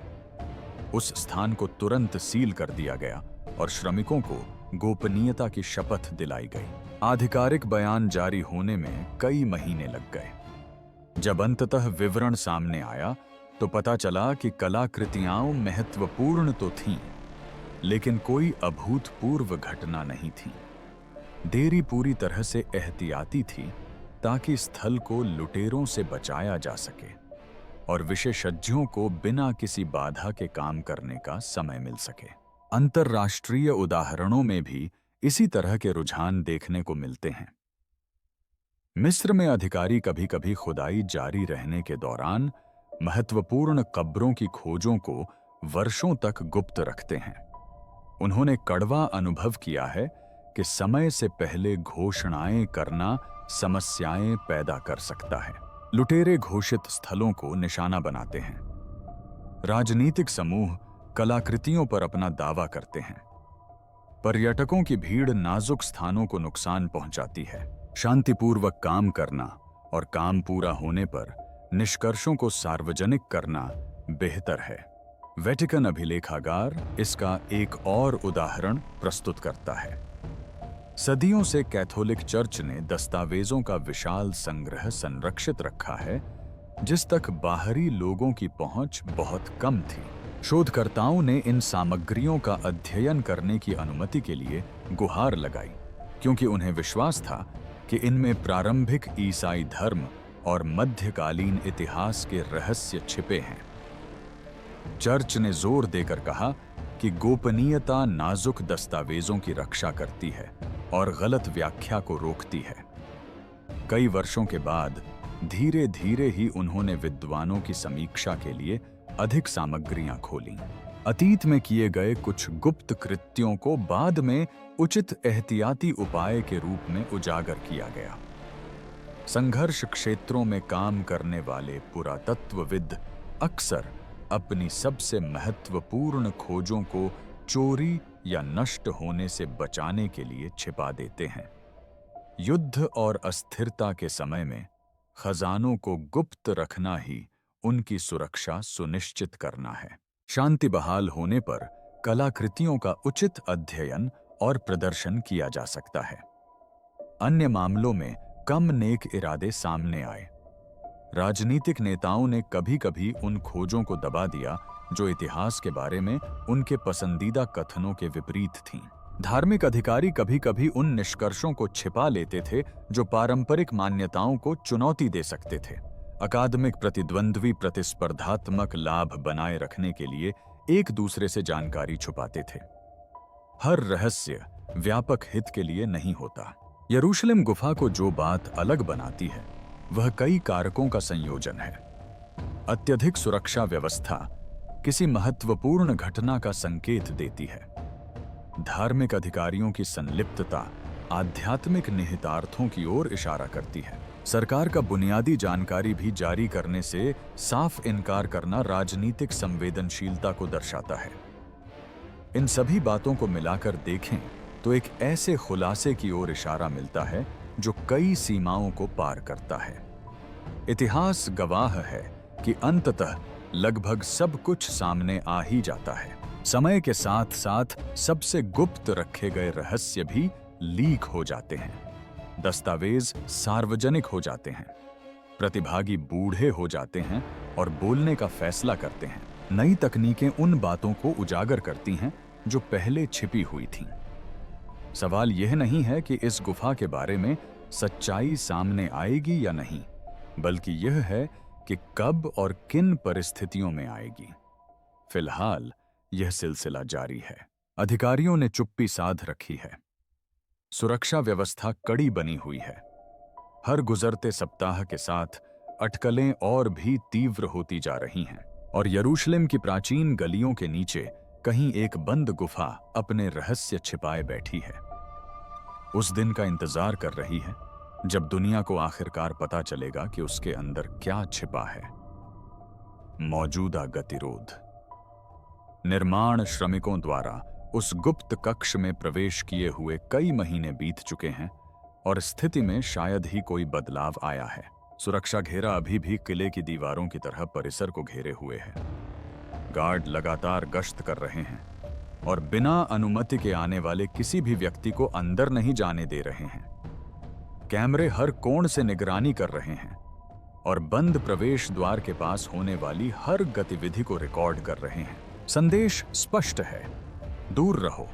उस स्थान को तुरंत सील कर दिया गया और श्रमिकों को गोपनीयता की शपथ दिलाई गई। आधिकारिक बयान जारी होने में कई महीने लग गए। जब अंततः विवरण सामने आया तो पता चला कि कलाकृतियां महत्वपूर्ण तो थीं, लेकिन कोई अभूतपूर्व घटना नहीं थी। देरी पूरी तरह से एहतियाती थी ताकि स्थल को लुटेरों से बचाया जा सके और विशेषज्ञों को बिना किसी बाधा के काम करने का समय मिल सके। अंतर्राष्ट्रीय उदाहरणों में भी इसी तरह के रुझान देखने को मिलते हैं। मिस्र में अधिकारी कभी-कभी खुदाई जारी रहने के दौरान महत्वपूर्ण कब्रों की खोजों को वर्षों तक गुप्त रखते हैं। उन्होंने कड़वा अनुभव किया है कि समय से पहले घोषणाएं करना समस्याएं पैदा कर सकता है। लुटेरे घोषित स्थलों को निशाना बनाते हैं। राजनीतिक समूह कलाकृतियों पर अपना दावा करते हैं। पर्यटकों की भीड़ नाजुक स्थानों को नुकसान पहुंचाती है। शांतिपूर्वक काम करना और काम पूरा होने पर निष्कर्षों को सार्वजनिक करना बेहतर है। वेटिकन अभिलेखागार इसका एक और उदाहरण प्रस्तुत करता है। सदियों से कैथोलिक चर्च ने दस्तावेजों का विशाल संग्रह संरक्षित रखा है, जिस तक बाहरी लोगों की पहुंच बहुत कम थी। शोधकर्ताओं ने इन सामग्रियों का अध्ययन करने की अनुमति के लिए गुहार लगाई, क्योंकि उन्हें विश्वास था कि इनमें प्रारंभिक ईसाई धर्म और मध्यकालीन इतिहास के रहस्य छिपे हैं। चर्च ने जोर देकर कहा कि गोपनीयता नाजुक दस्तावेजों की रक्षा करती है और गलत व्याख्या को रोकती है। कई वर्षों के बाद धीरे धीरे ही उन्होंने विद्वानों की समीक्षा के लिए अधिक सामग्रियां खोलीं। अतीत में किए गए कुछ गुप्त कृत्यों को बाद में उचित एहतियाती उपाय के रूप में उजागर किया गया। संघर्ष क्षेत्रों में काम करने वाले पुरातत्वविद अक्सर अपनी सबसे महत्वपूर्ण खोजों को चोरी या नष्ट होने से बचाने के लिए छिपा देते हैं। युद्ध और अस्थिरता के समय में खजानों को गुप्त रखना ही उनकी सुरक्षा सुनिश्चित करना है। शांति बहाल होने पर कलाकृतियों का उचित अध्ययन और प्रदर्शन किया जा सकता है। अन्य मामलों में कम नेक इरादे सामने आए। राजनीतिक नेताओं ने कभी-कभी उन खोजों को दबा दिया जो इतिहास के बारे में उनके पसंदीदा कथनों के विपरीत थीं। धार्मिक अधिकारी कभी-कभी उन निष्कर्षों को छिपा लेते थे जो पारंपरिक मान्यताओं को चुनौती दे सकते थे। अकादमिक प्रतिद्वंद्वी प्रतिस्पर्धात्मक लाभ बनाए रखने के लिए एक दूसरे से जानकारी छुपाते थे। हर रहस्य व्यापक हित के लिए नहीं होता। यरूशलेम गुफा को जो बात अलग बनाती है वह कई कारकों का संयोजन है। अत्यधिक सुरक्षा व्यवस्था किसी महत्वपूर्ण घटना का संकेत देती है। धार्मिक अधिकारियों की संलिप्तता आध्यात्मिक निहितार्थों की ओर इशारा करती है। सरकार का बुनियादी जानकारी भी जारी करने से साफ इनकार करना राजनीतिक संवेदनशीलता को दर्शाता है। इन सभी बातों को मिलाकर देखें तो एक ऐसे खुलासे की ओर इशारा मिलता है जो कई सीमाओं को पार करता है। इतिहास गवाह है कि अंततः लगभग सब कुछ सामने आ ही जाता है। समय के साथ साथ सबसे गुप्त रखे गए रहस्य भी लीक हो जाते हैं। दस्तावेज सार्वजनिक हो जाते हैं। प्रतिभागी बूढ़े हो जाते हैं और बोलने का फैसला करते हैं। नई तकनीकें उन बातों को उजागर करती हैं जो पहले छिपी हुई थीं। सवाल यह नहीं है कि इस गुफा के बारे में सच्चाई सामने आएगी या नहीं, बल्कि यह है कि कब और किन परिस्थितियों में आएगी। फिलहाल यह सिलसिला जारी है। अधिकारियों ने चुप्पी साध रखी है। सुरक्षा व्यवस्था कड़ी बनी हुई है। हर गुजरते सप्ताह के साथ अटकलें और भी तीव्र होती जा रही हैं और यरूशलेम की प्राचीन गलियों के नीचे कहीं एक बंद गुफा अपने रहस्य छिपाए बैठी है। उस दिन का इंतजार कर रही है जब दुनिया को आखिरकार पता चलेगा कि उसके अंदर क्या छिपा है। मौजूदा गतिरोध। निर्माण श्रमिकों द्वारा उस गुप्त कक्ष में प्रवेश किए हुए कई महीने बीत चुके हैं और स्थिति में शायद ही कोई बदलाव आया है। सुरक्षा घेरा अभी भी किले की दीवारों की तरह परिसर को घेरे हुए है। गार्ड लगातार गश्त कर रहे हैं और बिना अनुमति के आने वाले किसी भी व्यक्ति को अंदर नहीं जाने दे रहे हैं। कैमरे हर कोण से निगरानी कर रहे हैं और बंद प्रवेश द्वार के पास होने वाली हर गतिविधि को रिकॉर्ड कर रहे हैं। संदेश स्पष्ट है, दूर रहो।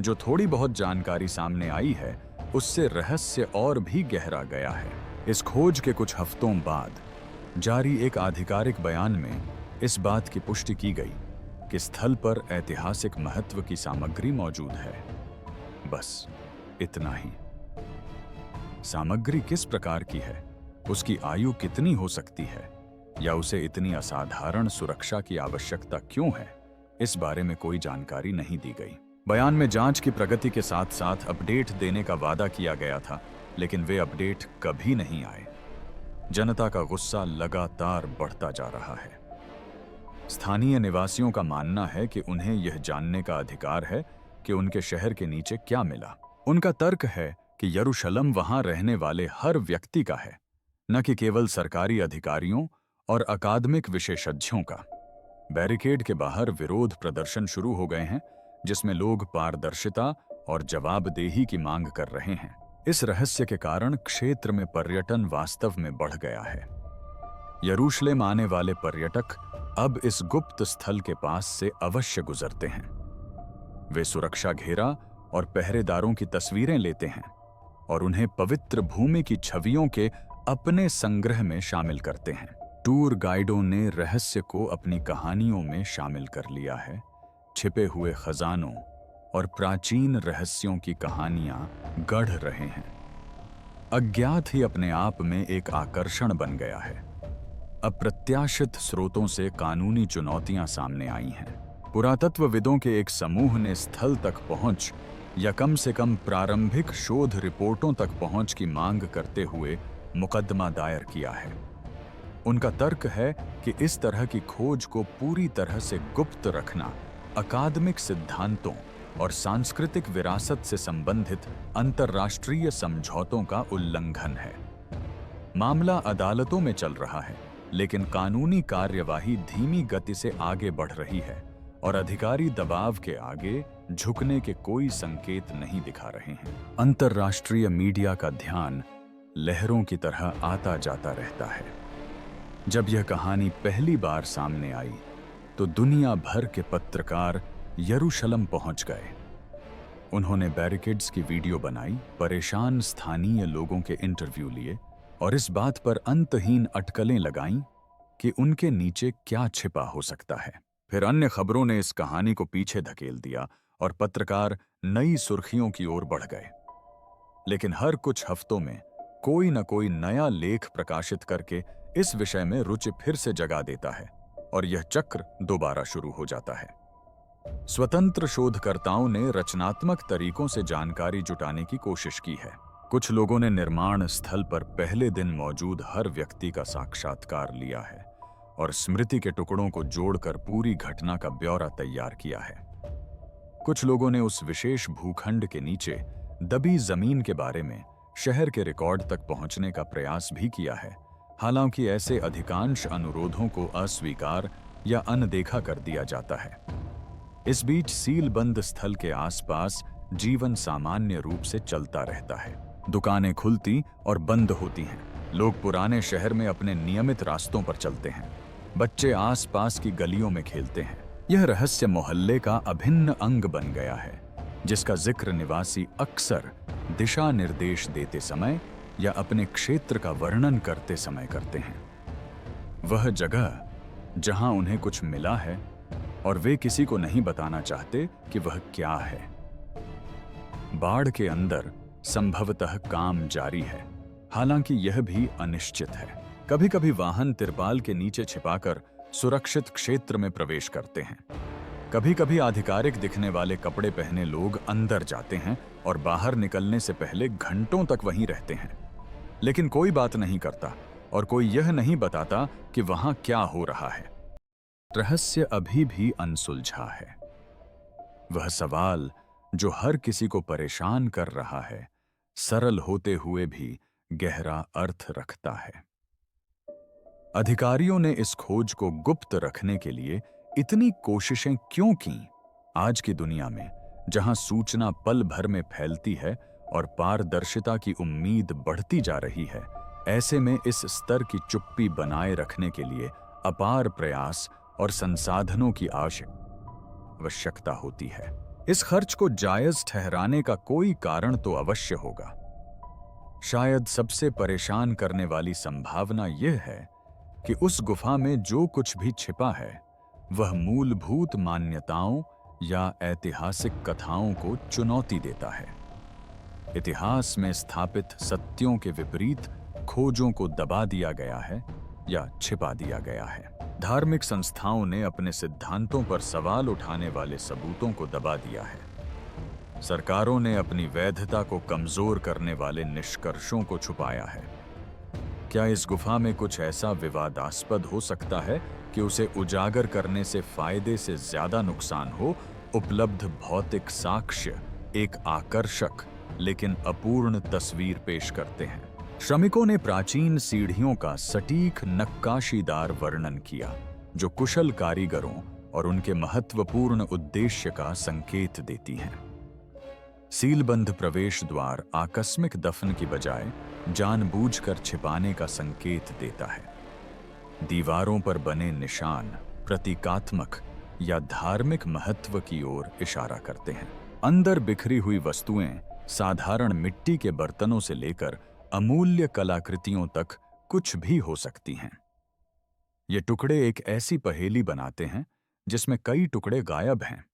जो थोड़ी बहुत जानकारी सामने आई है उससे रहस्य और भी गहरा गया है। इस खोज के कुछ हफ्तों बाद जारी एक आधिकारिक बयान में इस बात की पुष्टि की गई कि स्थल पर ऐतिहासिक महत्व की सामग्री मौजूद है। बस इतना ही। सामग्री किस प्रकार की है, उसकी आयु कितनी हो सकती है, या उसे इतनी असाधारण सुरक्षा की आवश्यकता क्यों है, इस बारे में कोई जानकारी नहीं दी गई। बयान में जांच की प्रगति के साथ साथ अपडेट देने का वादा किया गया था, लेकिन वे अपडेट कभी नहीं आए। जनता का गुस्सा लगातार बढ़ता जा रहा है। स्थानीय निवासियों का मानना है कि उन्हें यह जानने का अधिकार है कि उनके शहर के नीचे क्या मिला। उनका तर्क है कि यरूशलम वहां रहने वाले हर व्यक्ति का है, न कि केवल सरकारी अधिकारियों और अकादमिक विशेषज्ञों का। बैरिकेड के बाहर विरोध प्रदर्शन शुरू हो गए हैं, जिसमें लोग पारदर्शिता और जवाबदेही की मांग कर रहे हैं। इस रहस्य के कारण क्षेत्र में पर्यटन वास्तव में बढ़ गया है। यरूशलेम आने वाले पर्यटक अब इस गुप्त स्थल के पास से अवश्य गुजरते हैं। वे सुरक्षा घेरा और पहरेदारों की तस्वीरें लेते हैं और उन्हें पवित्र भूमि की छवियों के अपने संग्रह में शामिल करते हैं। टूर गाइडों ने रहस्य को अपनी कहानियों में शामिल कर लिया है। छिपे हुए खजानों और प्राचीन रहस्यों की कहानियां गढ़ रहे हैं। अज्ञात ही अपने आप में एक आकर्षण बन गया है। अप्रत्याशित स्रोतों से कानूनी चुनौतियां सामने आई हैं। पुरातत्वविदों के एक समूह ने स्थल तक पहुंच या कम से कम प्रारंभिक शोध रिपोर्टों तक पहुंच की मांग करते हुए मुकदमा दायर किया है। उनका तर्क है कि इस तरह की खोज को पूरी तरह से गुप्त रखना अकादमिक सिद्धांतों और सांस्कृतिक विरासत से संबंधित अंतर्राष्ट्रीय समझौतों का उल्लंघन है। मामला अदालतों में चल रहा है, लेकिन कानूनी कार्यवाही धीमी गति से आगे बढ़ रही है और अधिकारी दबाव के आगे झुकने के कोई संकेत नहीं दिखा रहे हैं। अंतर्राष्ट्रीय मीडिया का ध्यान लहरों की तरह आता जाता रहता है। जब यह कहानी पहली बार सामने आई तो दुनिया भर के पत्रकार यरूशलम पहुंच गए। उन्होंने बैरिकेड्स की वीडियो बनाई, परेशान स्थानीय लोगों के इंटरव्यू लिए और इस बात पर अंतहीन अटकलें लगाईं कि उनके नीचे क्या छिपा हो सकता है। फिर अन्य खबरों ने इस कहानी को पीछे धकेल दिया और पत्रकार नई सुर्खियों की ओर बढ़ गए। लेकिन हर कुछ हफ्तों में कोई न कोई नया लेख प्रकाशित करके इस विषय में रुचि फिर से जगा देता है और यह चक्र दोबारा शुरू हो जाता है। स्वतंत्र शोधकर्ताओं ने रचनात्मक तरीकों से जानकारी जुटाने की कोशिश की है। कुछ लोगों ने निर्माण स्थल पर पहले दिन मौजूद हर व्यक्ति का साक्षात्कार लिया है और स्मृति के टुकड़ों को जोड़कर पूरी घटना का ब्यौरा तैयार किया है। कुछ लोगों ने उस विशेष भूखंड के नीचे दबी जमीन के बारे में शहर के रिकॉर्ड तक पहुंचने का प्रयास भी किया है। हालांकि ऐसे अधिकांश अनुरोधों को अस्वीकार या अनदेखा कर दिया जाता है। इस बीच सीलबंद स्थल के आसपास जीवन सामान्य रूप से चलता रहता है। दुकानें खुलती और बंद होती हैं। लोग पुराने शहर में अपने नियमित रास्तों पर चलते हैं। बच्चे आसपास की गलियों में खेलते हैं। यह रहस्य मोहल्ले का अभिन्न अंग बन गया है, जिसका जिक्र निवासी अक्सर दिशा निर्देश देते समय या अपने क्षेत्र का वर्णन करते समय करते हैं। वह जगह जहां उन्हें कुछ मिला है और वे किसी को नहीं बताना चाहते कि वह क्या है। बाढ़ के अंदर संभवतः काम जारी है, हालांकि यह भी अनिश्चित है। कभी कभी वाहन तिरपाल के नीचे छिपाकर सुरक्षित क्षेत्र में प्रवेश करते हैं। कभी कभी आधिकारिक दिखने वाले कपड़े पहने लोग अंदर जाते हैं और बाहर निकलने से पहले घंटों तक वहीं रहते हैं। लेकिन कोई बात नहीं करता और कोई यह नहीं बताता कि वहां क्या हो रहा है। रहस्य अभी भी अनसुलझा है। वह सवाल जो हर किसी को परेशान कर रहा है, सरल होते हुए भी गहरा अर्थ रखता है। अधिकारियों ने इस खोज को गुप्त रखने के लिए इतनी कोशिशें क्यों की? आज की दुनिया में, जहां सूचना पल भर में फैलती है और पारदर्शिता की उम्मीद बढ़ती जा रही है, ऐसे में इस स्तर की चुप्पी बनाए रखने के लिए अपार प्रयास और संसाधनों की आवश्यकता होती है। इस खर्च को जायज ठहराने का कोई कारण तो अवश्य होगा। शायद सबसे परेशान करने वाली संभावना यह है कि उस गुफा में जो कुछ भी छिपा है वह मूलभूत मान्यताओं या ऐतिहासिक कथाओं को चुनौती देता है। इतिहास में स्थापित सत्यों के विपरीत खोजों को दबा दिया गया है या छिपा दिया गया है। धार्मिक संस्थाओं ने अपने सिद्धांतों पर सवाल उठाने वाले सबूतों को दबा दिया है। सरकारों ने अपनी वैधता को कमजोर करने वाले निष्कर्षों को छुपाया है। क्या इस गुफा में कुछ ऐसा विवादास्पद हो सकता है कि उसे उजागर करने से फायदे से ज्यादा नुकसान हो? उपलब्ध भौतिक साक्ष्य एक आकर्षक लेकिन अपूर्ण तस्वीर पेश करते हैं। श्रमिकों ने प्राचीन सीढ़ियों का सटीक नक्काशीदार वर्णन किया, जो कुशल कारीगरों और उनके महत्वपूर्ण उद्देश्य का संकेत देती हैं। सीलबंद प्रवेश द्वार आकस्मिक दफन की बजाय जानबूझकर छिपाने का संकेत देता है। दीवारों पर बने निशान प्रतीकात्मक या धार्मिक महत्व की ओर इशारा करते हैं। अंदर बिखरी हुई वस्तुएं साधारण मिट्टी के बर्तनों से लेकर अमूल्य कलाकृतियों तक कुछ भी हो सकती हैं। ये टुकड़े एक ऐसी पहेली बनाते हैं जिसमें कई टुकड़े गायब हैं।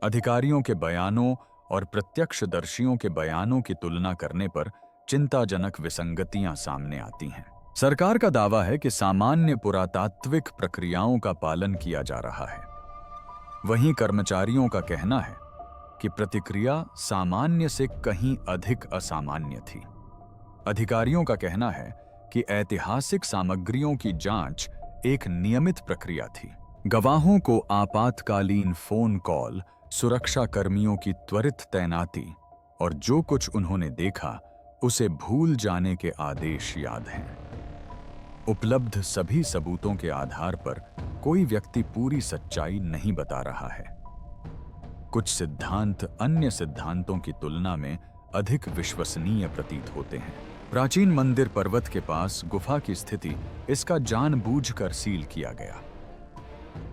अधिकारियों के बयानों और प्रत्यक्षदर्शियों के बयानों की तुलना करने पर चिंताजनक विसंगतियां सामने आती हैं। सरकार का दावा है कि सामान्य पुरातात्विक प्रक्रियाओं का पालन किया जा रहा है। वहीं कर्मचारियों का कहना है कि प्रतिक्रिया सामान्य से कहीं अधिक असामान्य थी। अधिकारियों का कहना है कि ऐतिहासिक सामग्रियों की जांच एक नियमित प्रक्रिया थी। गवाहों को आपातकालीन फोन कॉल, सुरक्षा कर्मियों की त्वरित तैनाती और जो कुछ उन्होंने देखा उसे भूल जाने के आदेश याद हैं। उपलब्ध सभी सबूतों के आधार पर कोई व्यक्ति पूरी सच्चाई नहीं बता रहा है। कुछ सिद्धांत अन्य सिद्धांतों की तुलना में अधिक विश्वसनीय प्रतीत होते हैं। प्राचीन मंदिर पर्वत के पास गुफा की स्थिति इसका जानबूझकर सील किया गया।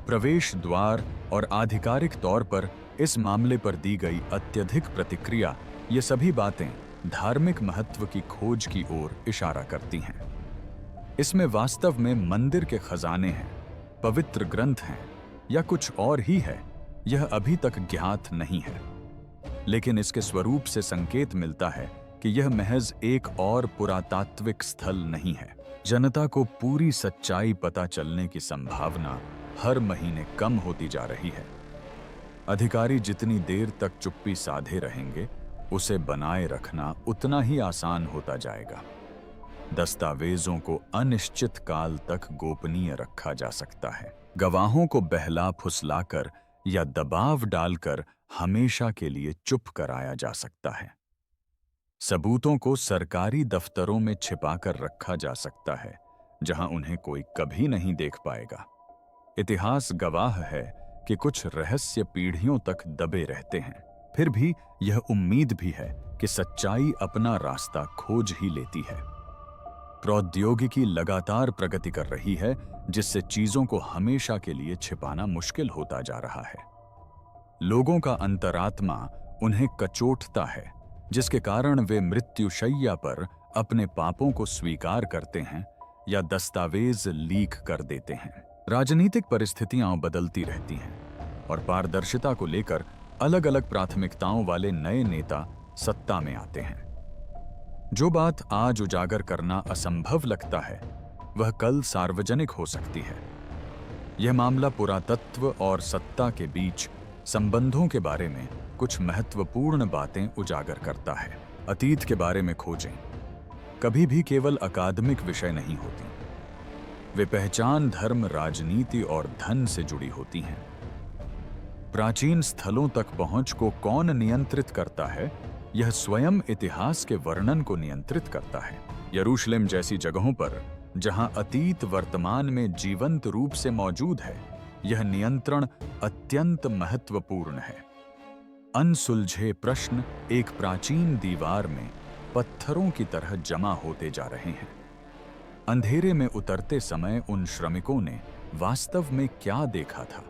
प्रवेश द्वार और आधिकारिक तौर पर इस मामले पर दी गई अत्यधिक प्रतिक्रिया, ये सभी बातें धार्मिक महत्व की खोज की ओर इशारा करती हैं। इसमें वास्तव में मंदिर के खजाने हैं, पवित्र ग्रंथ हैं या कुछ और ही है, यह अभी तक ज्ञात नहीं है। लेकिन इसके स्वरूप से संकेत मिलता है कि यह महज एक और पुरातात्विक स्थल नहीं है। जनता को पूरी सच्चाई पता चलने की संभावना हर महीने कम होती जा रही है। अधिकारी जितनी देर तक चुप्पी साधे रहेंगे, उसे बनाए रखना उतना ही आसान होता जाएगा। दस्तावेजों को अनिश्चित काल तक गोपनीय रखा जा सकता है। गवाहों को बहला फुसलाकर या दबाव डालकर हमेशा के लिए चुप कराया जा सकता है। सबूतों को सरकारी दफ्तरों में छिपाकर रखा जा सकता है, जहां उन्हें कोई कभी नहीं देख पाएगा। इतिहास गवाह है कि कुछ रहस्य पीढ़ियों तक दबे रहते हैं। फिर भी यह उम्मीद भी है कि सच्चाई अपना रास्ता खोज ही लेती है। प्रौद्योगिकी लगातार प्रगति कर रही है, जिससे चीजों को हमेशा के लिए छिपाना मुश्किल होता जा रहा है। लोगों का अंतरात्मा उन्हें कचोटता है, जिसके कारण वे मृत्युशैया पर अपने पापों को स्वीकार करते हैं या दस्तावेज लीक कर देते हैं। राजनीतिक परिस्थितियां बदलती रहती हैं और पारदर्शिता को लेकर अलग अलग प्राथमिकताओं वाले नए नेता सत्ता में आते हैं। जो बात आज उजागर करना असंभव लगता है, वह कल सार्वजनिक हो सकती है। यह मामला पुरातत्व और सत्ता के बीच संबंधों के बारे में कुछ महत्वपूर्ण बातें उजागर करता है। अतीत के बारे में खोजें कभी भी केवल अकादमिक विषय नहीं होती। वे पहचान, धर्म, राजनीति और धन से जुड़ी होती हैं। प्राचीन स्थलों तक पहुंच को कौन नियंत्रित करता है? यह स्वयं इतिहास के वर्णन को नियंत्रित करता है। यरूशलेम जैसी जगहों पर, जहां अतीत वर्तमान में जीवंत रूप से मौजूद है, यह नियंत्रण अत्यंत महत्वपूर्ण है। अनसुलझे प्रश्न एक प्राचीन दीवार में पत्थरों की तरह जमा होते जा रहे हैं। अंधेरे में उतरते समय उन श्रमिकों ने वास्तव में क्या देखा था?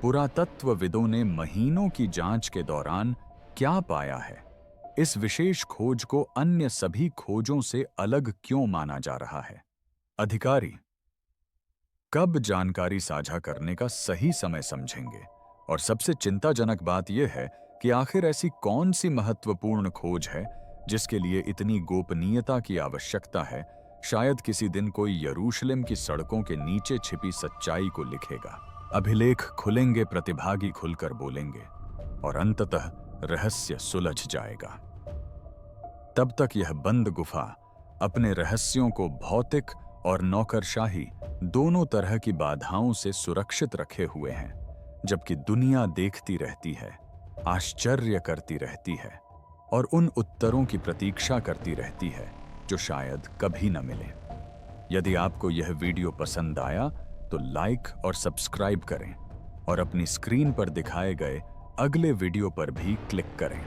पुरातत्वविदों ने महीनों की जांच के दौरान क्या पाया है? इस विशेष खोज को अन्य सभी खोजों से अलग क्यों माना जा रहा है? अधिकारी कब जानकारी साझा करने का सही समय समझेंगे? और सबसे चिंताजनक बात यह है कि आखिर ऐसी कौन सी महत्वपूर्ण खोज है जिसके लिए इतनी गोपनीयता की आवश्यकता है? शायद किसी दिन कोई यरूशलेम की सड़कों के नीचे छिपी सच्चाई को लिखेगा। अभिलेख खुलेंगे, प्रतिभागी खुलकर बोलेंगे और अंततः रहस्य सुलझ जाएगा। तब तक यह बंद गुफा अपने रहस्यों को भौतिक और नौकरशाही दोनों तरह की बाधाओं से सुरक्षित रखे हुए हैं, जबकि दुनिया देखती रहती है, आश्चर्य करती रहती है और उन उत्तरों की प्रतीक्षा करती रहती है जो शायद कभी न मिले। यदि आपको यह वीडियो पसंद आया तो लाइक और सब्सक्राइब करें और अपनी स्क्रीन पर दिखाए गए अगले वीडियो पर भी क्लिक करें।